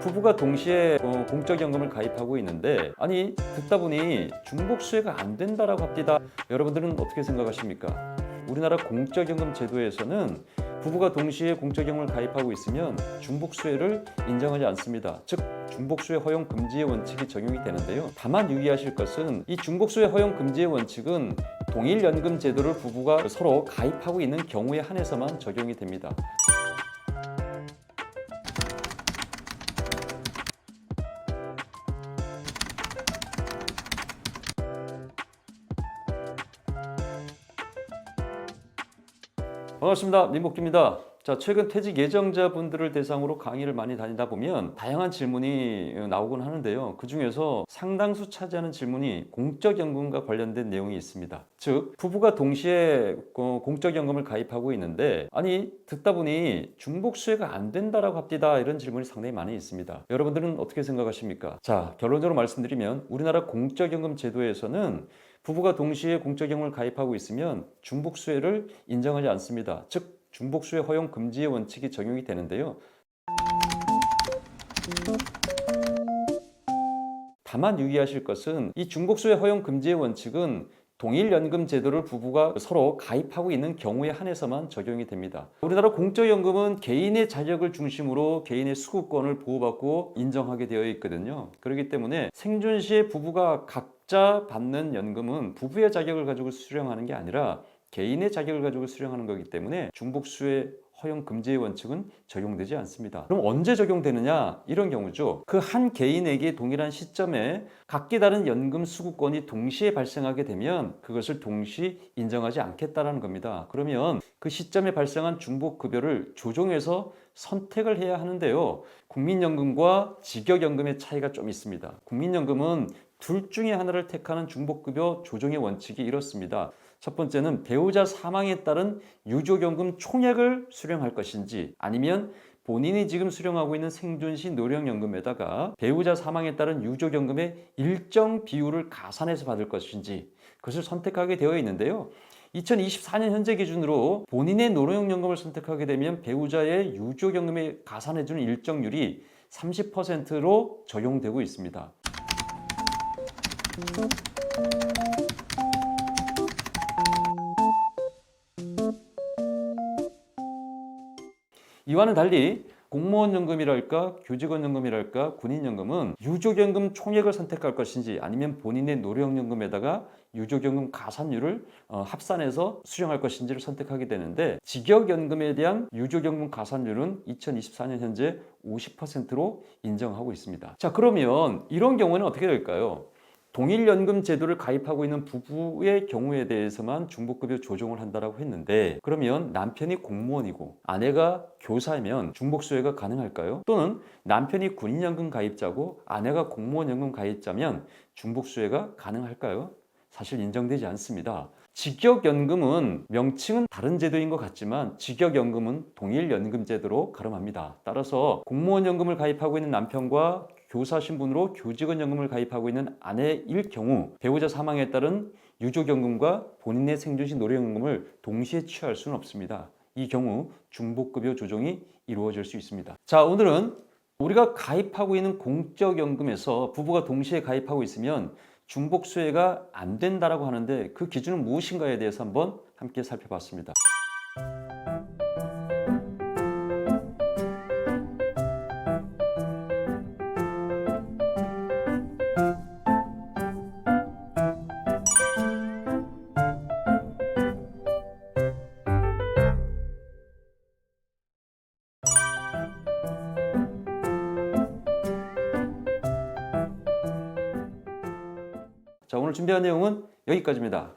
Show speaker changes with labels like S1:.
S1: 부부가 동시에 공적연금을 가입하고 있는데, 아니 듣다 보니 중복수혜가 안 된다라고 합니다. 여러분들은 어떻게 생각하십니까? 우리나라 공적연금 제도에서는 부부가 동시에 공적연금을 가입하고 있으면 중복수혜를 인정하지 않습니다. 즉 중복수혜 허용 금지의 원칙이 적용이 되는데요. 다만 유의하실 것은 이 중복수혜 허용 금지의 원칙은 동일연금 제도를 부부가 서로 가입하고 있는 경우에 한해서만 적용이 됩니다. 반갑습니다. 민복기입니다. 자, 최근 퇴직 예정자분들을 대상으로 강의를 많이 다니다 보면 다양한 질문이 나오곤 하는데요. 그 중에서 상당수 차지하는 질문이 공적연금과 관련된 내용이 있습니다. 즉, 부부가 동시에 공적연금을 가입하고 있는데, 아니 듣다 보니 중복수혜가 안 된다라고 합니다. 이런 질문이 상당히 많이 있습니다. 여러분들은 어떻게 생각하십니까? 자, 결론적으로 말씀드리면 우리나라 공적연금 제도에서는 부부가 동시에 공적연금을 가입하고 있으면 중복수혜를 인정하지 않습니다. 즉 중복수혜 허용 금지의 원칙이 적용이 되는데요. 다만 유의하실 것은 이 중복수혜 허용 금지의 원칙은 동일연금 제도를 부부가 서로 가입하고 있는 경우에 한해서만 적용이 됩니다. 우리나라 공적연금은 개인의 자격을 중심으로 개인의 수급권을 보호받고 인정하게 되어 있거든요. 그렇기 때문에 생존 시에 부부가 각자 받는 연금은 부부의 자격을 가지고 수령하는 게 아니라 개인의 자격을 가지고 수령하는 거기 때문에 중복수혜 허용 금지의 원칙은 적용되지 않습니다. 그럼 언제 적용되느냐? 이런 경우죠. 그 한 개인에게 동일한 시점에 각기 다른 연금 수급권이 동시에 발생하게 되면 그것을 동시 인정하지 않겠다라는 겁니다. 그러면 그 시점에 발생한 중복급여를 조정해서 선택을 해야 하는데요. 국민연금과 직역연금의 차이가 좀 있습니다. 국민연금은 둘 중에 하나를 택하는 중복급여 조정의 원칙이 이렇습니다. 첫 번째는 배우자 사망에 따른 유족연금 총액을 수령할 것인지, 아니면 본인이 지금 수령하고 있는 생존시 노령연금에다가 배우자 사망에 따른 유족연금의 일정 비율을 가산해서 받을 것인지, 그것을 선택하게 되어 있는데요. 2024년 현재 기준으로 본인의 노령연금을 선택하게 되면 배우자의 유족연금에 가산해주는 일정률이 30%로 적용되고 있습니다. 이와는 달리 공무원연금이랄까 교직원연금이랄까 군인연금은 유족연금 총액을 선택할 것인지, 아니면 본인의 노령연금에다가 유족연금 가산율을 합산해서 수령할 것인지를 선택하게 되는데, 직역연금에 대한 유족연금 가산율은 2024년 현재 50%로 인정하고 있습니다. 자, 그러면 이런 경우는 어떻게 될까요? 동일연금 제도를 가입하고 있는 부부의 경우에 대해서만 중복급여 조정을 한다고 했는데, 그러면 남편이 공무원이고 아내가 교사이면 중복수혜가 가능할까요? 또는 남편이 군인연금 가입자고 아내가 공무원연금 가입자면 중복수혜가 가능할까요? 사실 인정되지 않습니다. 직역연금은 명칭은 다른 제도인 것 같지만 직역연금은 동일연금 제도로 가름합니다. 따라서 공무원연금을 가입하고 있는 남편과 교사 신분으로 교직원연금을 가입하고 있는 아내일 경우 배우자 사망에 따른 유족연금과 본인의 생존시 노령연금을 동시에 취할 수는 없습니다. 이 경우 중복급여 조정이 이루어질 수 있습니다. 자, 오늘은 우리가 가입하고 있는 공적연금에서 부부가 동시에 가입하고 있으면 중복수혜가 안 된다라고 하는데 그 기준은 무엇인가에 대해서 한번 함께 살펴봤습니다. 자, 오늘 준비한 내용은 여기까지입니다.